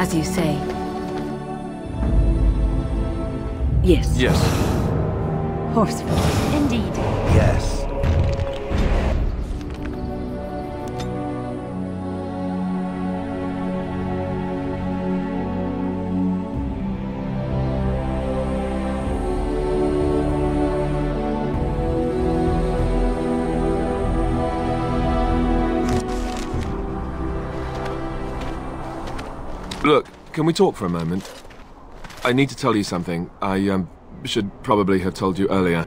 As you say. Yes. Yes. Horseful. Indeed. Yes. Look, can we talk for a moment? I need to tell you something. I, should probably have told you earlier.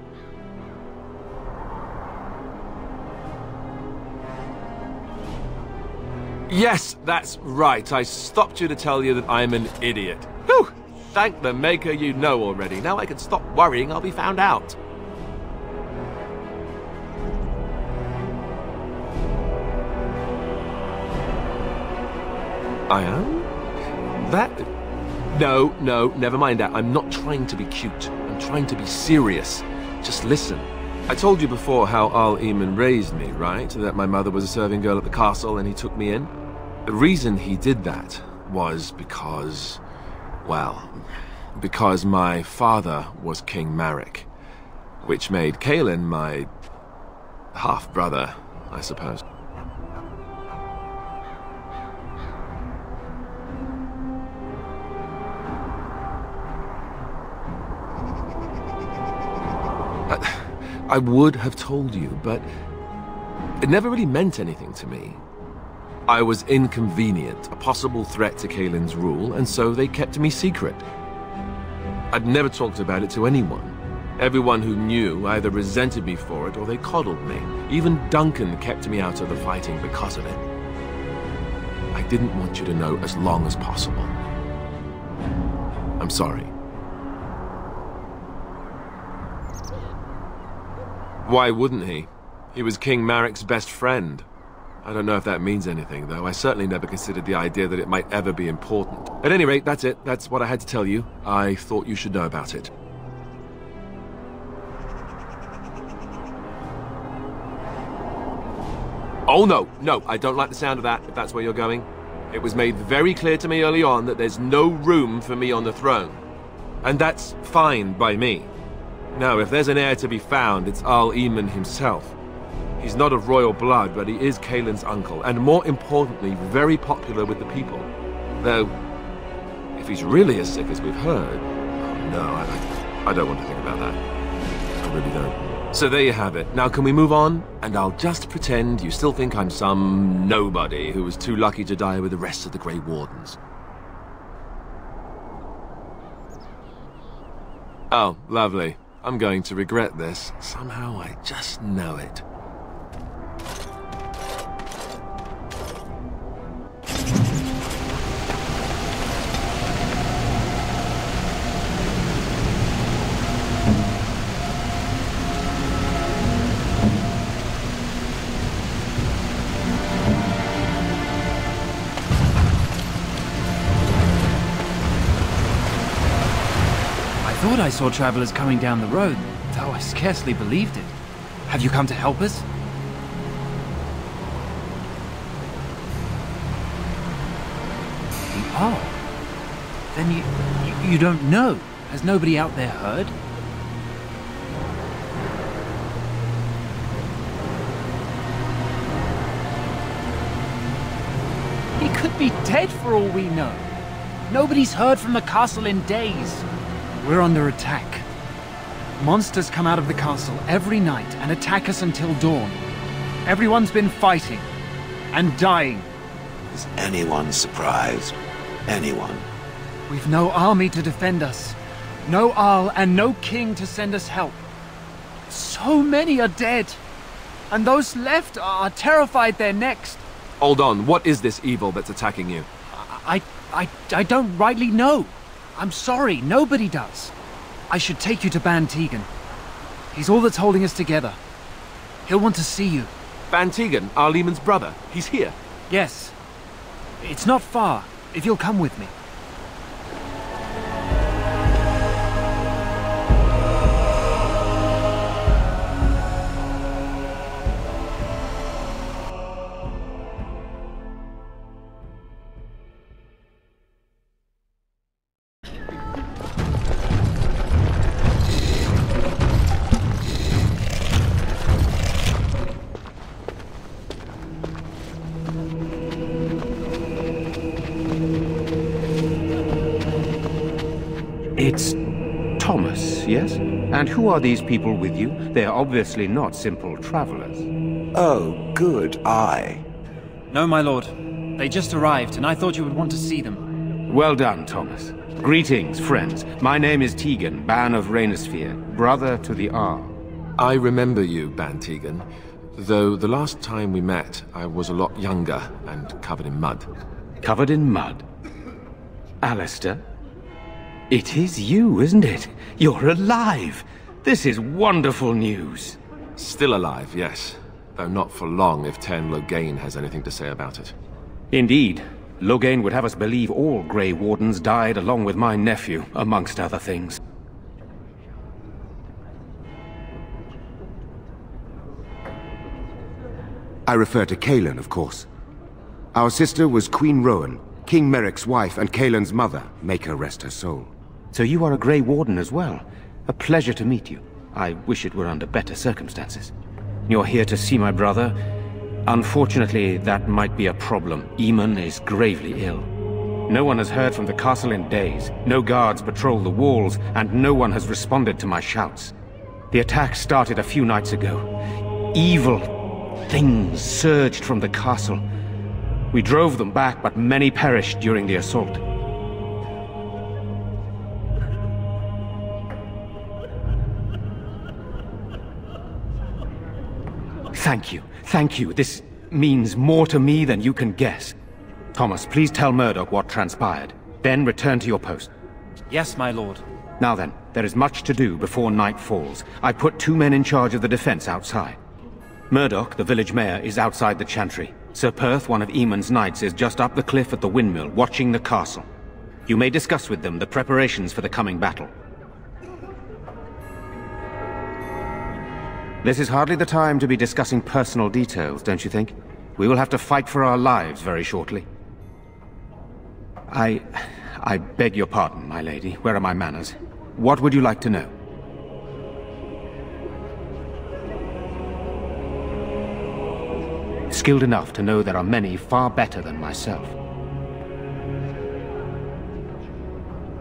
Yes, that's right. I stopped you to tell you that I'm an idiot. Whew! Thank the maker you know already. Now I can stop worrying I'll be found out. I am? That... No, never mind that. I'm not trying to be cute. I'm trying to be serious. Just listen. I told you before how Al Eamon raised me, right? That my mother was a serving girl at the castle and he took me in. The reason he did that was because... well, because my father was King Marek, which made Kaelin my half-brother, I suppose. I would have told you, but it never really meant anything to me. I was inconvenient, a possible threat to Kaelin's rule, and so they kept me secret. I'd never talked about it to anyone. Everyone who knew either resented me for it or they coddled me. Even Duncan kept me out of the fighting because of it. I didn't want you to know as long as possible. I'm sorry. Why wouldn't he? He was King Marek's best friend. I don't know if that means anything, though. I certainly never considered the idea that it might ever be important. At any rate, that's it. That's what I had to tell you. I thought you should know about it. Oh, no, I don't like the sound of that, if that's where you're going. It was made very clear to me early on that there's no room for me on the throne. And that's fine by me. No, if there's an heir to be found, it's Al Eamon himself. He's not of royal blood, but he is Kaelin's uncle, and more importantly, very popular with the people. Though, if he's really as sick as we've heard... oh, no, I don't want to think about that. I really don't. So there you have it. Now can we move on? And I'll just pretend you still think I'm some nobody who was too lucky to die with the rest of the Grey Wardens. Oh, lovely. I'm going to regret this. Somehow I just know it. I thought I saw travelers coming down the road, though I scarcely believed it. Have you come to help us? Oh. Then you don't know? Has nobody out there heard? He could be dead for all we know. Nobody's heard from the castle in days. We're under attack. Monsters come out of the castle every night and attack us until dawn. Everyone's been fighting and dying. Is anyone surprised? Anyone? We've no army to defend us. No Arl and no king to send us help. So many are dead. And those left are terrified they're next. Hold on, what is this evil that's attacking you? I don't rightly know. I'm sorry, nobody does. I should take you to Ban Tegan. He's all that's holding us together. He'll want to see you. Ban Tegan, Al Eamon's brother. He's here. Yes. It's not far, if you'll come with me. It's Thomas, yes? And who are these people with you? They are obviously not simple travelers. Oh, good eye. No, my lord. They just arrived, and I thought you would want to see them. Well done, Thomas. Greetings, friends. My name is Tegan, Ban of Rainersphere, brother to the Arl. I remember you, Ban Tegan, though the last time we met, I was a lot younger and covered in mud. Covered in mud? Alistair? It is you, isn't it? You're alive! This is wonderful news. Still alive, yes. Though not for long if Ten Loghain has anything to say about it. Indeed. Loghain would have us believe all Grey Wardens died along with my nephew, amongst other things. I refer to Cailan, of course. Our sister was Queen Rowan, King Merrick's wife and Cailan's mother. Make her rest her soul. So you are a Grey Warden as well. A pleasure to meet you. I wish it were under better circumstances. You're here to see my brother. Unfortunately, that might be a problem. Eamon is gravely ill. No one has heard from the castle in days. No guards patrol the walls, and no one has responded to my shouts. The attack started a few nights ago. Evil things surged from the castle. We drove them back, but many perished during the assault. Thank you. Thank you. This means more to me than you can guess. Thomas, please tell Murdoch what transpired. Then return to your post. Yes, my lord. Now then, there is much to do before night falls. I put 2 men in charge of the defense outside. Murdoch, the village mayor, is outside the chantry. Sir Perth, one of Eamon's knights, is just up the cliff at the windmill, watching the castle. You may discuss with them the preparations for the coming battle. This is hardly the time to be discussing personal details, don't you think? We will have to fight for our lives very shortly. I beg your pardon, my lady. Where are my manners? What would you like to know? Skilled enough to know there are many far better than myself.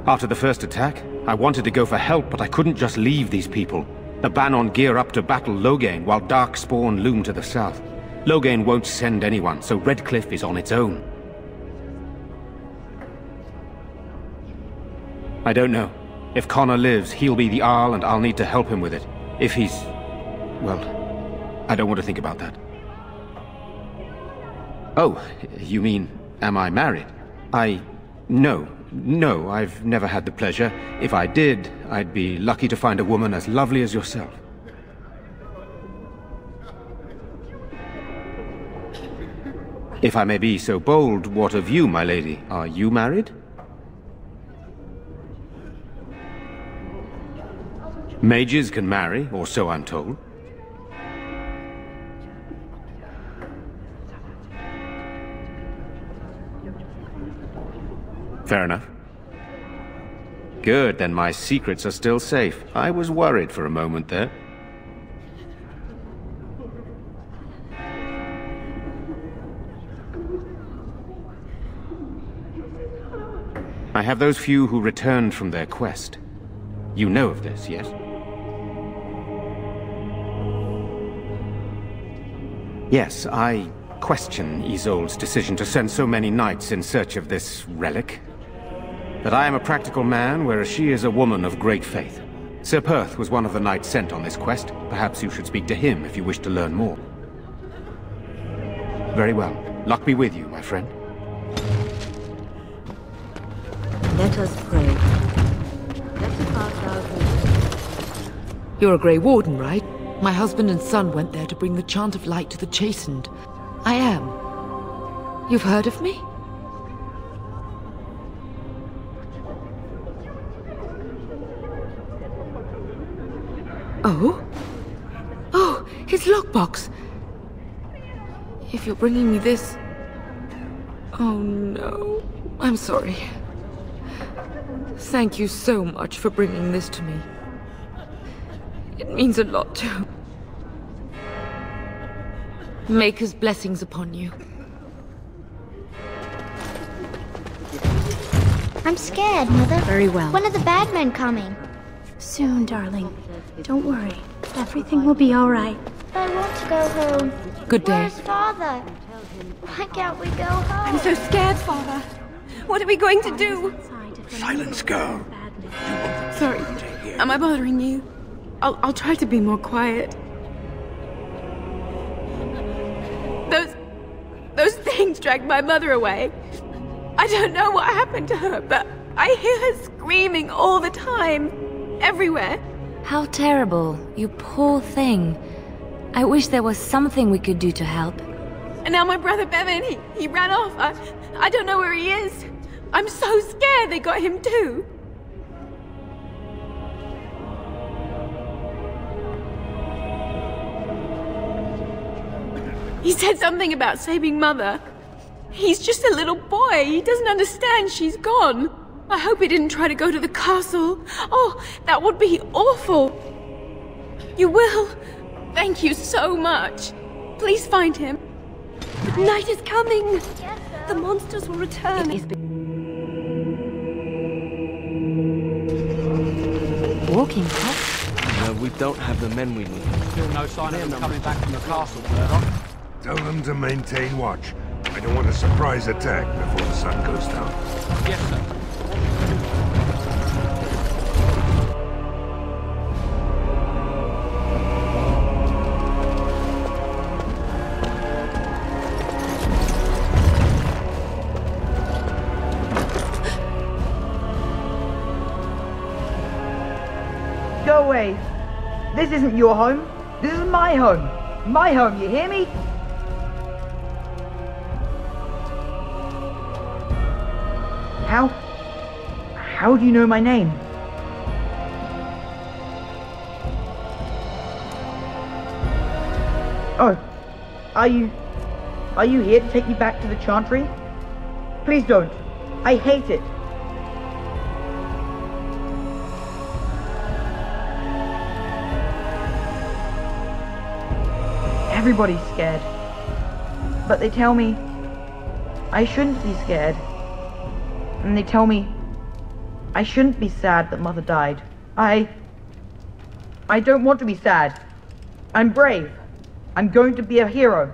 After the first attack, I wanted to go for help, but I couldn't just leave these people. The Bannon gear up to battle Loghain, while Darkspawn loom to the south. Loghain won't send anyone, so Redcliffe is on its own. I don't know. If Connor lives, he'll be the Arl, and I'll need to help him with it. If he's... well, I don't want to think about that. Oh, you mean, am I married? No, I've never had the pleasure. If I did, I'd be lucky to find a woman as lovely as yourself. If I may be so bold, what of you, my lady? Are you married? Mages can marry, or so I'm told. Fair enough. Good, then my secrets are still safe. I was worried for a moment there. I have those few who returned from their quest. You know of this, yes? Yes, I question Isolde's decision to send so many knights in search of this relic. But I am a practical man, whereas she is a woman of great faith. Sir Perth was one of the knights sent on this quest. Perhaps you should speak to him if you wish to learn more. Very well. Luck be with you, my friend. Let us pray. Let us pass our... You're a Grey Warden, right? My husband and son went there to bring the chant of light to the chastened. I am. You've heard of me? Oh? Oh, his lockbox! If you're bringing me this... Oh no. I'm sorry. Thank you so much for bringing this to me. It means a lot to... Maker's blessings upon you. I'm scared, Mother. Very well. When are the bad men coming? Soon, darling. Don't worry. Everything will be all right. I want to go home. Good day. Where's Father? Why can't we go home? I'm so scared, Father. What are we going to do? Silence, girl. Sorry. Am I bothering you? I'll try to be more quiet. Those things dragged my mother away. I don't know what happened to her, but I hear her screaming all the time. Everywhere. How terrible. You poor thing. I wish there was something we could do to help. And now my brother Bevan, he ran off. I don't know where he is. I'm so scared they got him too. He said something about saving Mother. He's just a little boy. He doesn't understand she's gone. I hope he didn't try to go to the castle. Oh, that would be awful. You will? Thank you so much. Please find him. Night is coming. The monsters will return. Walking past? No, we don't have the men we need. Still no sign of them coming back from the castle, Murdoch. Tell them to maintain watch. I don't want a surprise attack before the sun goes down. Yes, sir. Go away. This isn't your home. This is my home. My home, you hear me? How do you know my name? Oh, are you here to take me back to the Chantry? Please don't. I hate it. Everybody's scared. But they tell me I shouldn't be scared. And they tell me I shouldn't be sad that Mother died. I don't want to be sad. I'm brave. I'm going to be a hero.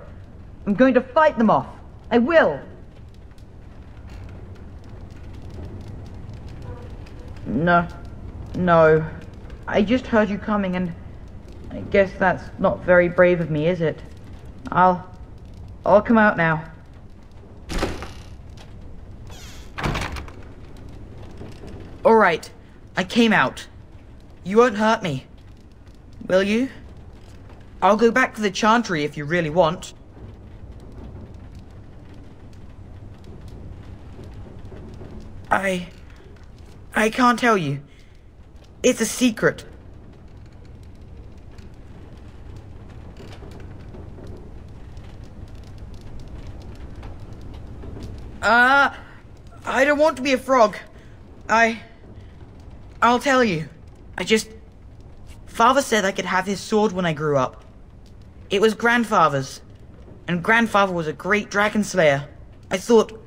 I'm going to fight them off. I will. No. I just heard you coming and I guess that's not very brave of me, is it? I'll come out now. Alright, I came out. You won't hurt me. Will you? I'll go back to the Chantry if you really want. I can't tell you. It's a secret. I don't want to be a frog. I'll tell you. Father said I could have his sword when I grew up. It was Grandfather's. And Grandfather was a great dragon slayer. I thought,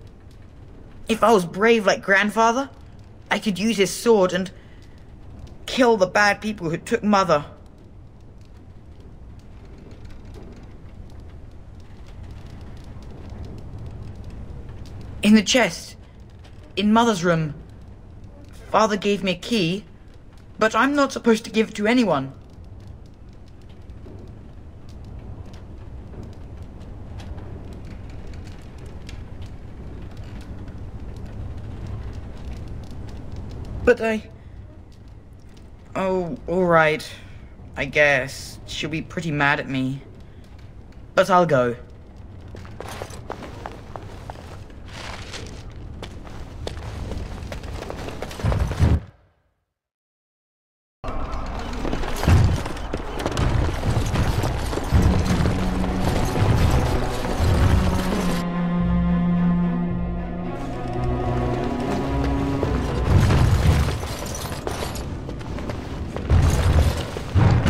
if I was brave like Grandfather, I could use his sword and kill the bad people who took Mother. In the chest, in Mother's room, Father gave me a key, but I'm not supposed to give it to anyone. But oh, alright. I guess. She'll be pretty mad at me. But I'll go.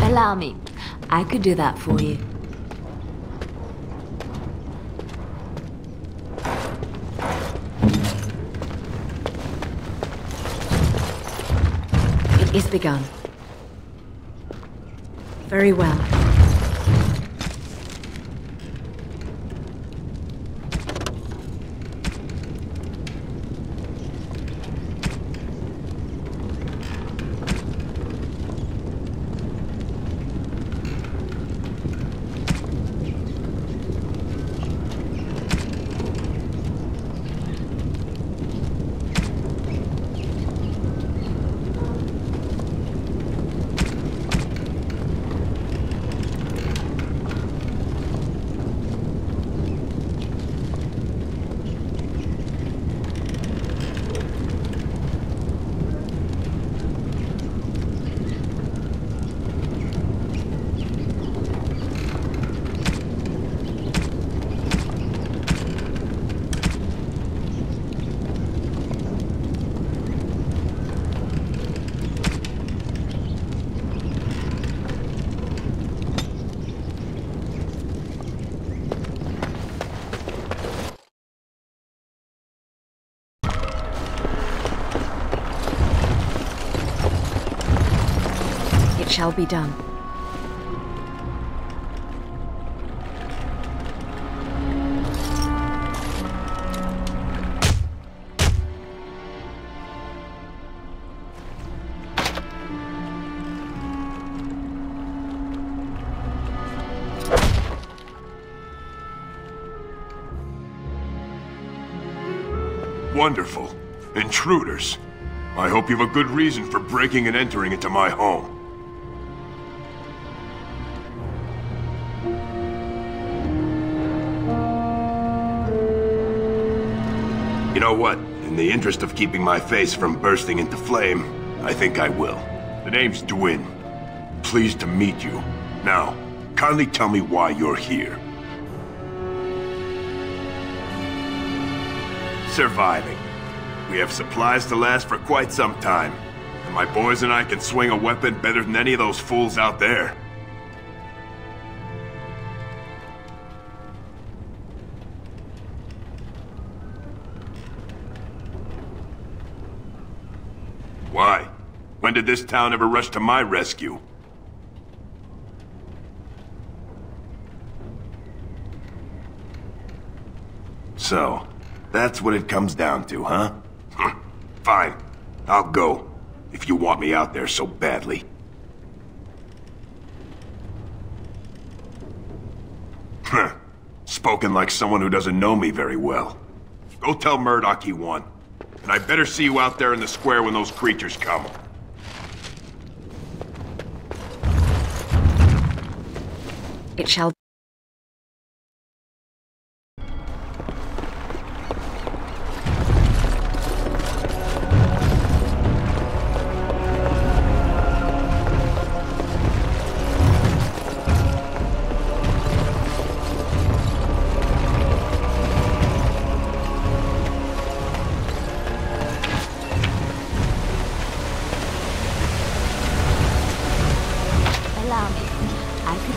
Allow me. I could do that for you. begun. Very well. It shall be done. Wonderful. Intruders. I hope you have a good reason for breaking and entering into my home. You know what? In the interest of keeping my face from bursting into flame, I think I will. The name's Dwyn. Pleased to meet you. Now, kindly tell me why you're here. Surviving. We have supplies to last for quite some time. And my boys and I can swing a weapon better than any of those fools out there. Why? When did this town ever rush to my rescue? So, that's what it comes down to, huh? Fine. I'll go. If you want me out there so badly. Spoken like someone who doesn't know me very well. Go tell Murdoch you won. And I better see you out there in the square when those creatures come. It shall.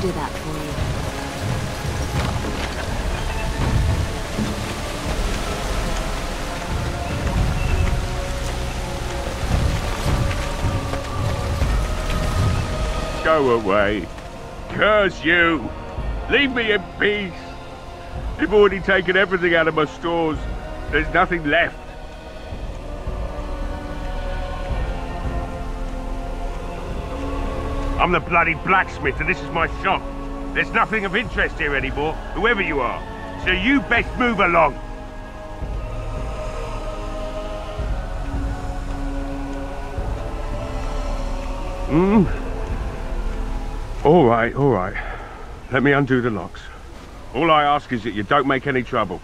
Do that for you. Go away. Curse you. Leave me in peace. You've already taken everything out of my stores. There's nothing left. I'm the bloody blacksmith, and this is my shop. There's nothing of interest here anymore, whoever you are. So you best move along. All right. Let me undo the locks. All I ask is that you don't make any trouble.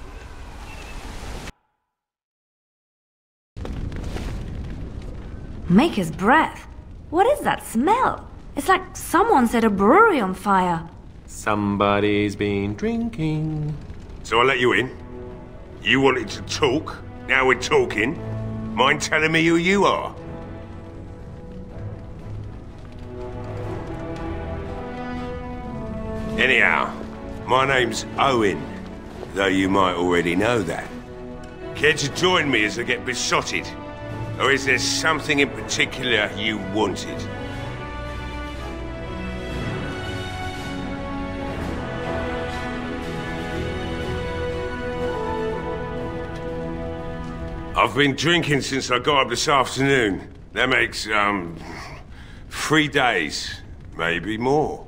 Maker's breath? What is that smell? It's like someone set a brewery on fire. Somebody's been drinking. So I let you in. You wanted to talk. Now we're talking. Mind telling me who you are? Anyhow, my name's Owen, though you might already know that. Care to join me as I get besotted? Or is there something in particular you wanted? I've been drinking since I got up this afternoon. That makes, 3 days. Maybe more.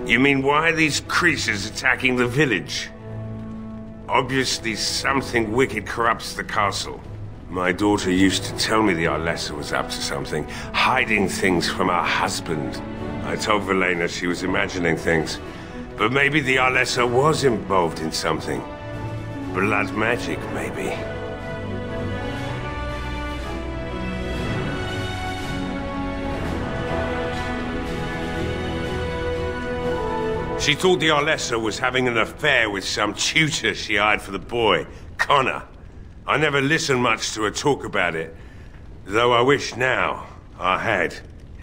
You mean, why are these creatures attacking the village? Obviously something wicked corrupts the castle. My daughter used to tell me the Arlessa was up to something, hiding things from her husband. I told Velena she was imagining things. But maybe the Arlessa was involved in something. Blood magic, maybe. She thought the Arlessa was having an affair with some tutor she hired for the boy, Connor. I never listened much to her talk about it, though I wish now I had.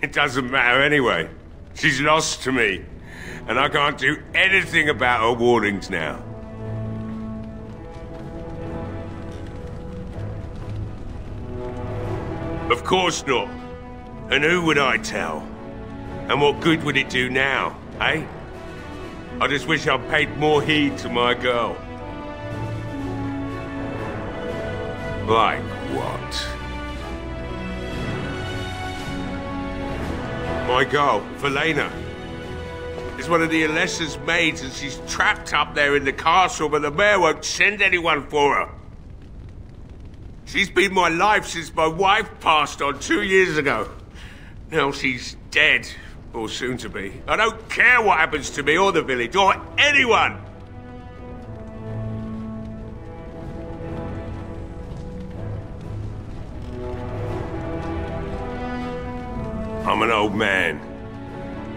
It doesn't matter anyway. She's lost to me, and I can't do anything about her warnings now. Of course not. And who would I tell? And what good would it do now, eh? I just wish I'd paid more heed to my girl. Like what? My girl, Velena, is one of the Alessa's maids, and she's trapped up there in the castle, but the mayor won't send anyone for her. She's been my life since my wife passed on 2 years ago. Now she's dead. Or soon to be. I don't care what happens to me or the village or anyone! I'm an old man.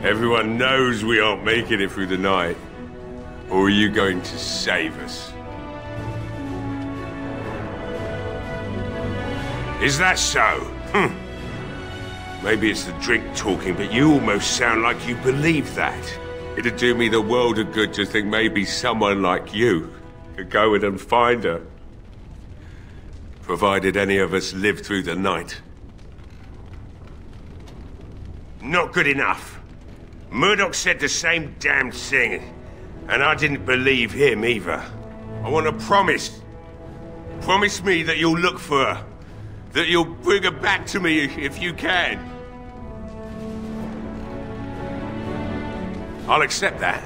Everyone knows we aren't making it through the night. Or are you going to save us? Is that so? Maybe it's the drink talking, but you almost sound like you believe that. It'd do me the world of good to think maybe someone like you could go in and find her. Provided any of us live through the night. Not good enough. Murdoch said the same damn thing, and I didn't believe him either. I want a promise. Promise me that you'll look for her. That you'll bring her back to me if you can. I'll accept that.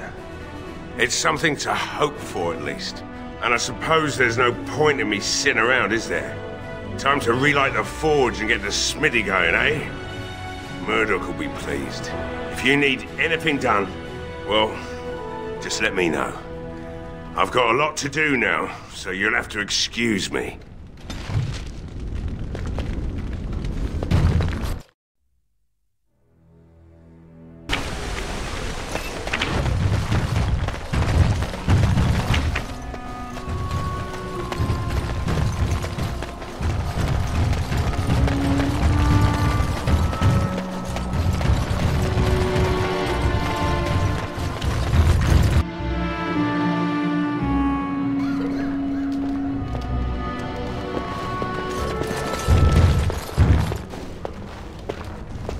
It's something to hope for, at least. And I suppose there's no point in me sitting around, is there? Time to relight the forge and get the smithy going, eh? Murdoch will be pleased. If you need anything done, well, just let me know. I've got a lot to do now, so you'll have to excuse me.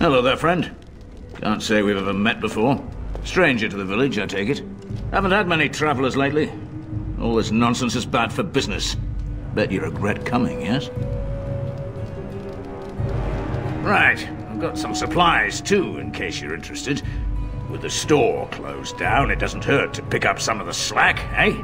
Hello there, friend. Can't say we've ever met before. Stranger to the village, I take it. Haven't had many travelers lately. All this nonsense is bad for business. Bet you regret coming, yes? Right, I've got some supplies too, in case you're interested. With the store closed down, it doesn't hurt to pick up some of the slack, eh?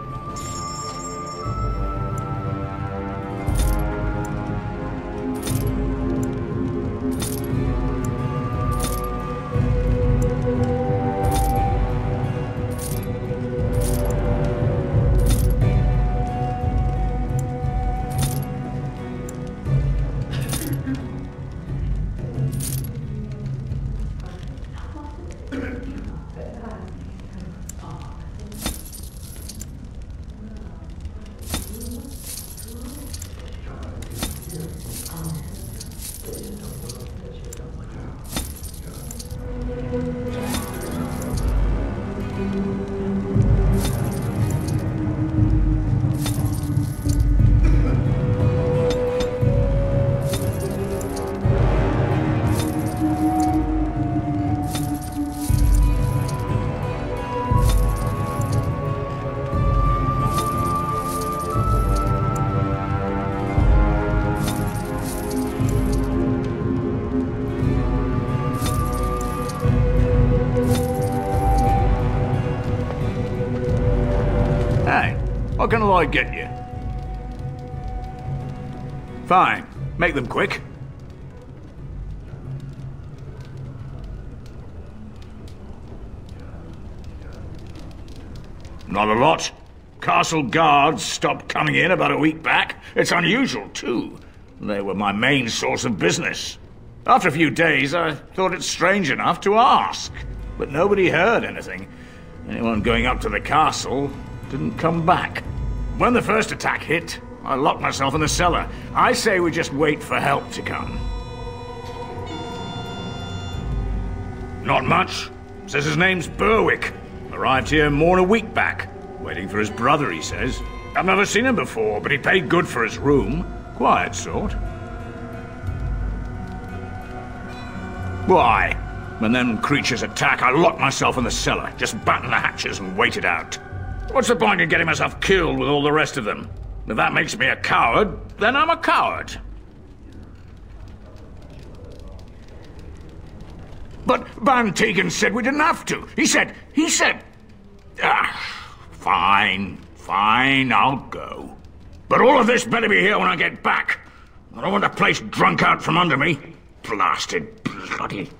What can Lloyd get you? Fine. Make them quick. Not a lot. Castle guards stopped coming in about a week back. It's unusual, too. They were my main source of business. After a few days, I thought it strange enough to ask. But nobody heard anything. Anyone going up to the castle didn't come back. When the first attack hit, I locked myself in the cellar. I say we just wait for help to come. Not much. Says his name's Berwick. Arrived here more than a week back. Waiting for his brother, he says. I've never seen him before, but he paid good for his room. Quiet sort. Why? When them creatures attack, I lock myself in the cellar, just batten the hatches and wait it out. What's the point in getting myself killed with all the rest of them? If that makes me a coward, then I'm a coward. But Van Tegan said we didn't have to. He said... Fine, I'll go. But all of this better be here when I get back. I don't want the place drunk out from under me. Blasted bloody...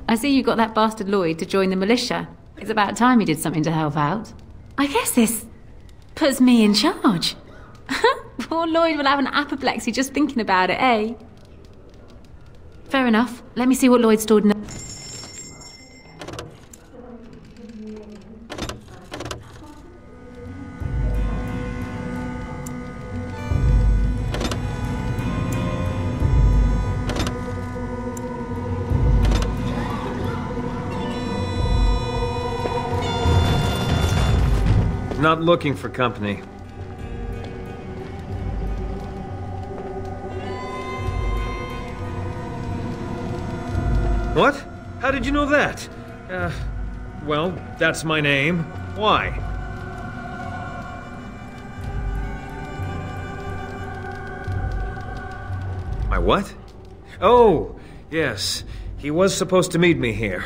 I see you got that bastard Lloyd to join the militia. It's about time he did something to help out. I guess this puts me in charge. Poor Lloyd will have an apoplexy just thinking about it, eh? Fair enough. Let me see what Lloyd stored in... Not looking for company. What? How did you know that? Well, that's my name. Why? My what? Oh, yes. He was supposed to meet me here.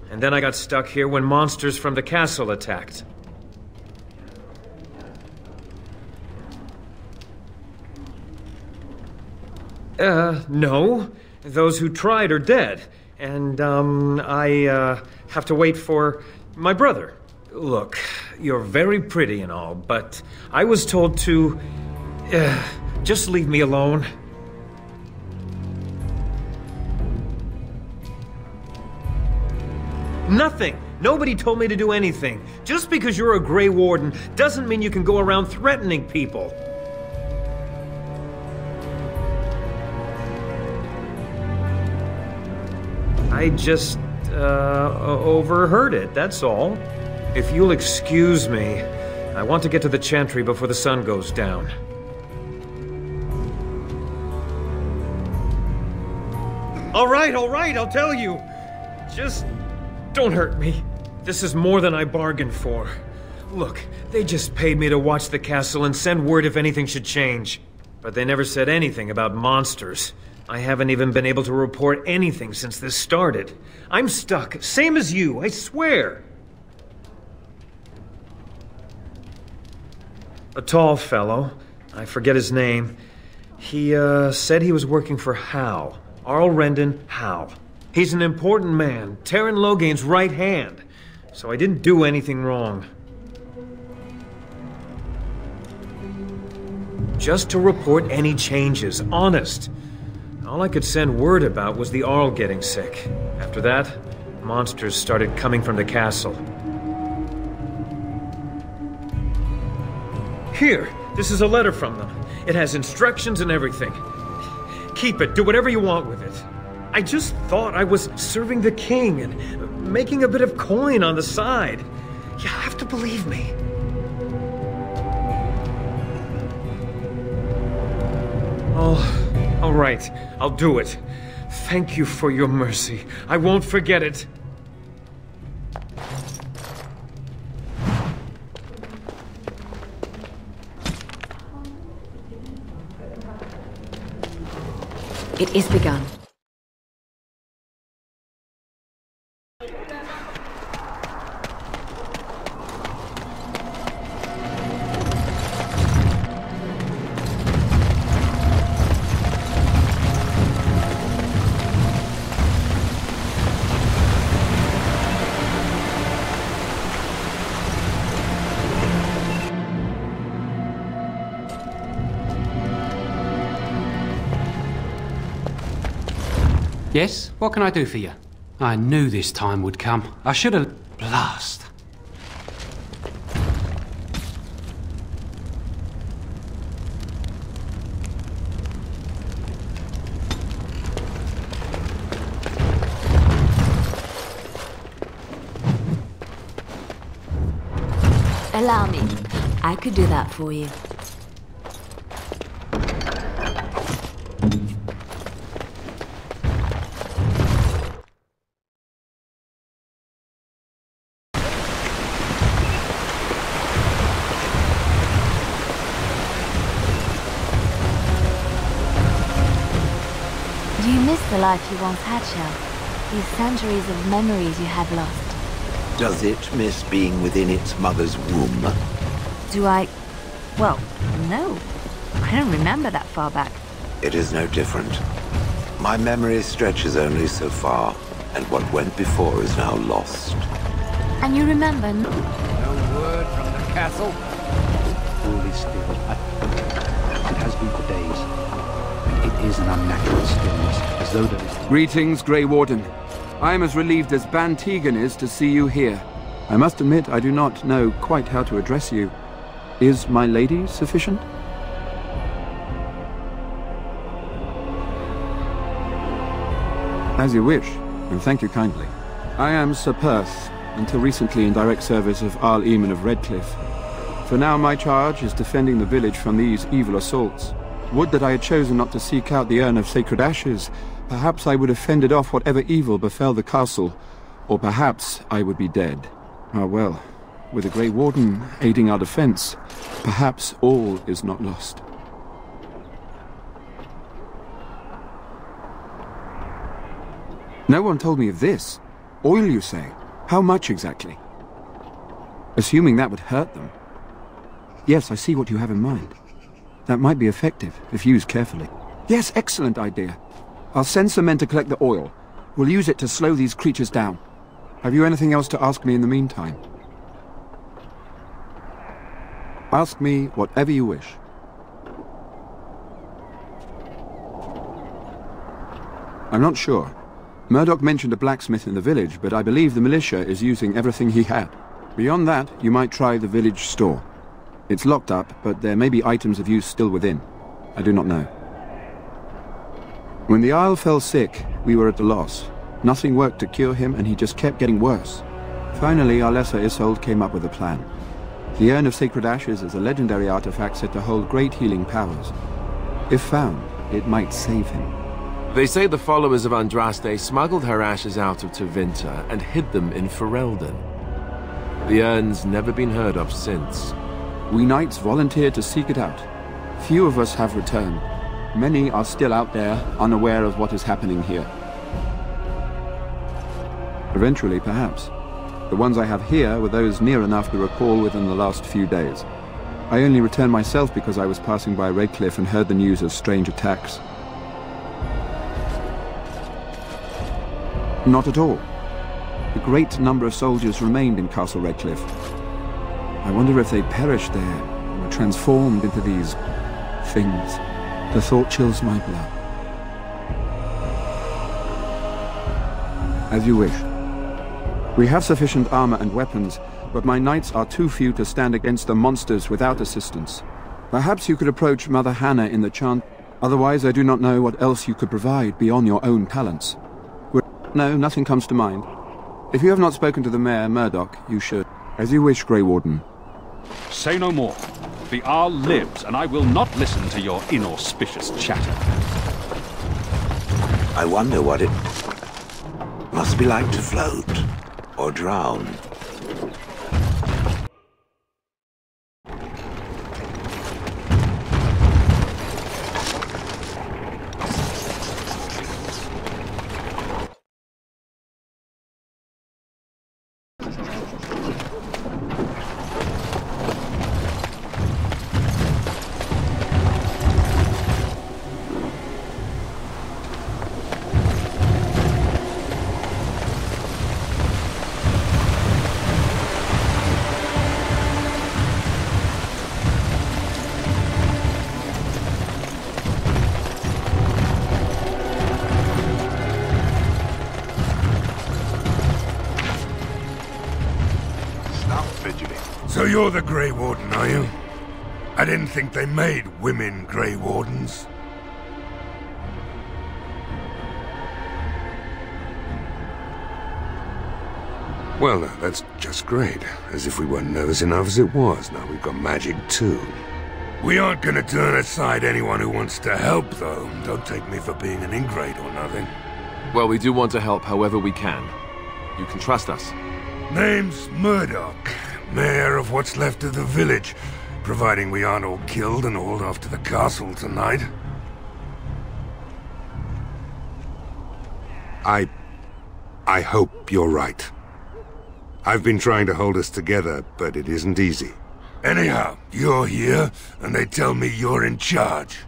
And then I got stuck here when monsters from the castle attacked. No. Those who tried are dead. And, I have to wait for my brother. Look, you're very pretty and all, but I was told to... just leave me alone. Nothing! Nobody told me to do anything. Just because you're a Grey Warden doesn't mean you can go around threatening people. I just, overheard it, that's all. If you'll excuse me, I want to get to the Chantry before the sun goes down. All right, I'll tell you. Just don't hurt me. This is more than I bargained for. Look, they just paid me to watch the castle and send word if anything should change. But they never said anything about monsters. I haven't even been able to report anything since this started. I'm stuck, same as you, I swear. A tall fellow, I forget his name. He, said he was working for Hal. Arl Rendon Hal. He's an important man, Terran Loghain's right hand. So I didn't do anything wrong. Just to report any changes, honest. All I could send word about was the Arl getting sick. After that, monsters started coming from the castle. Here, this is a letter from them. It has instructions and everything. Keep it, do whatever you want with it. I just thought I was serving the king and making a bit of coin on the side. You have to believe me. Oh. All right, I'll do it. Thank you for your mercy. I won't forget it. It is begun. Yes? What can I do for you? I knew this time would come. I should have... Blast. Allow me. I could do that for you. Do you miss the life you once had, Shell? These centuries of memories you have lost? Does it miss being within its mother's womb? Do I... Well, no. I don't remember that far back. It is no different. My memory stretches only so far, and what went before is now lost. And you remember... No word from the castle? All is still. It has been for days. And it is an unnatural stillness, as though there is... Greetings, Grey Warden. I am as relieved as Ban Tegan is to see you here. I must admit I do not know quite how to address you. Is my lady sufficient? As you wish, and thank you kindly. I am Sir Perth, until recently in direct service of Arl Eamon of Redcliffe. For now my charge is defending the village from these evil assaults. Would that I had chosen not to seek out the urn of sacred ashes. Perhaps I would have fended off whatever evil befell the castle, or perhaps I would be dead. Ah well, with the Grey Warden aiding our defense, perhaps all is not lost. No one told me of this. Oil, you say? How much exactly? Assuming that would hurt them. Yes, I see what you have in mind. That might be effective, if used carefully. Yes, excellent idea. I'll send some men to collect the oil. We'll use it to slow these creatures down. Have you anything else to ask me in the meantime? Ask me whatever you wish. I'm not sure. Murdoch mentioned a blacksmith in the village, but I believe the militia is using everything he had. Beyond that, you might try the village store. It's locked up, but there may be items of use still within. I do not know. When the Isle fell sick, we were at a loss. Nothing worked to cure him, and he just kept getting worse. Finally, our lesser Isolde came up with a plan. The Urn of Sacred Ashes is a legendary artifact said to hold great healing powers. If found, it might save him. They say the followers of Andraste smuggled her ashes out of Tevinter and hid them in Ferelden. The urn's never been heard of since. We knights volunteered to seek it out. Few of us have returned. Many are still out there, unaware of what is happening here. Eventually, perhaps. The ones I have here were those near enough to recall within the last few days. I only returned myself because I was passing by Redcliffe and heard the news of strange attacks. Not at all. A great number of soldiers remained in Castle Redcliffe. I wonder if they perished there, or were transformed into these things. The thought chills my blood. As you wish. We have sufficient armor and weapons, but my knights are too few to stand against the monsters without assistance. Perhaps you could approach Mother Hannah in the chant. Otherwise, I do not know what else you could provide beyond your own talents. No, nothing comes to mind. If you have not spoken to the Mayor, Murdoch, you should. As you wish, Grey Warden. Say no more. The Arl lives, and I will not listen to your inauspicious chatter. I wonder what it must be like to float or drown. you're the Grey Warden, are you? I didn't think they made women Grey Wardens. Well, now, that's just great. As if we weren't nervous enough as it was. Now we've got magic, too. We aren't gonna turn aside anyone who wants to help, though. Don't take me for being an ingrate or nothing. Well, we do want to help however we can. You can trust us. Name's Murdoch, mayor of what's left of the village, providing we aren't all killed and hauled off to the castle tonight. I hope you're right. I've been trying to hold us together, but it isn't easy. Anyhow, you're here, and they tell me you're in charge.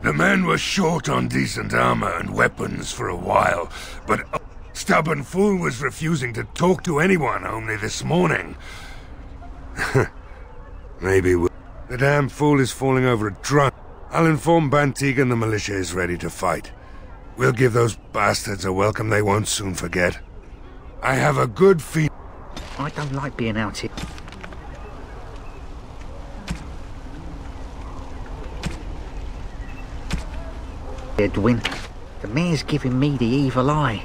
The men were short on decent armor and weapons for a while, but a stubborn fool was refusing to talk to anyone only this morning. Maybe we'll... The damn fool is falling over a drunk. I'll inform Bantig and the militia is ready to fight. We'll give those bastards a welcome they won't soon forget. I have a good feeling. I don't like being out here. Edwin, the mayor's giving me the evil eye.